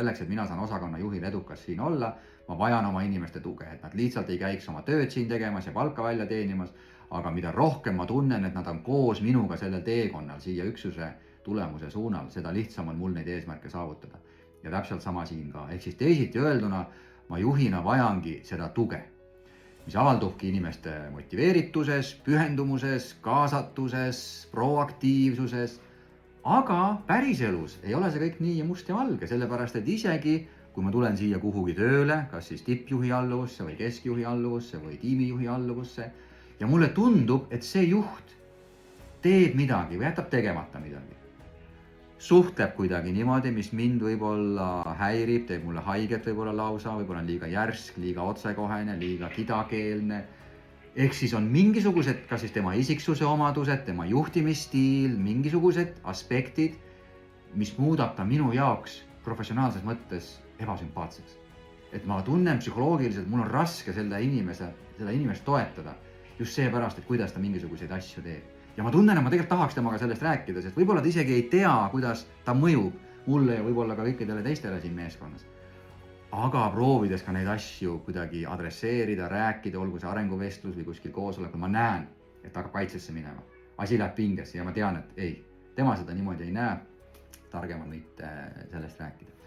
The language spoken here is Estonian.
selleks, et mina saan osakonna juhil edukas siin olla, ma vajan oma inimeste tuge, et nad lihtsalt ei käiks oma tööd siin tegemas ja palka välja teenimas, aga mida rohkem ma tunnen, et nad on koos minuga sellel teekonnal siia üksuse tulemuse suunal, seda lihtsam on mul neid eesmärke saavutada. Ja täpselt sama siin ka. Ehk siis teisiti öelduna, ma juhina vajangi seda tuge, mis avaldubki inimeste motiveerituses, pühendumuses, kaasatuses, proaktiivsuses. Aga päriselus ei ole see kõik nii ja must ja valge, sellepärast et isegi kui ma tulen siia kuhugi tööle, kas siis tippjuhi alluvusse või keskjuhi alluvusse või tiimijuhi alluvusse, ja mulle tundub, et see juht teeb midagi või jätab tegemata midagi. Suhtleb kuidagi niimoodi, mis mind võib-olla häirib, teeb mulle haiget võib-olla lausa, võib-olla on liiga järsk, liiga otsekohene, liiga kidakeelne. Ehk siis on mingisugused, kas siis tema isiksuse omadused, tema juhtimisstiil, mingisugused aspektid, mis muudab ta minu jaoks professionaalses mõttes ebasümpaatseks. Et ma tunnen psühholoogiliselt, mul on raske seda inimest toetada just seepärast, et kuidas ta mingisuguseid asju teeb. Ja ma tunnen, et ma tegelikult tahaks temaga sellest rääkida, sest võib-olla ta isegi ei tea, kuidas ta mõjub mulle ja võib-olla ka kõikidele teistele siin meeskonnas. Aga proovides ka neid asju kuidagi adresseerida, rääkida, olgu see arenguvestlus või kuskil koosolekul, ma näen, et ta hakkab kaitsesse minema. Asi läheb pingesse ja ma tean, et ei, tema seda niimoodi ei näe, targem on mitte sellest rääkida.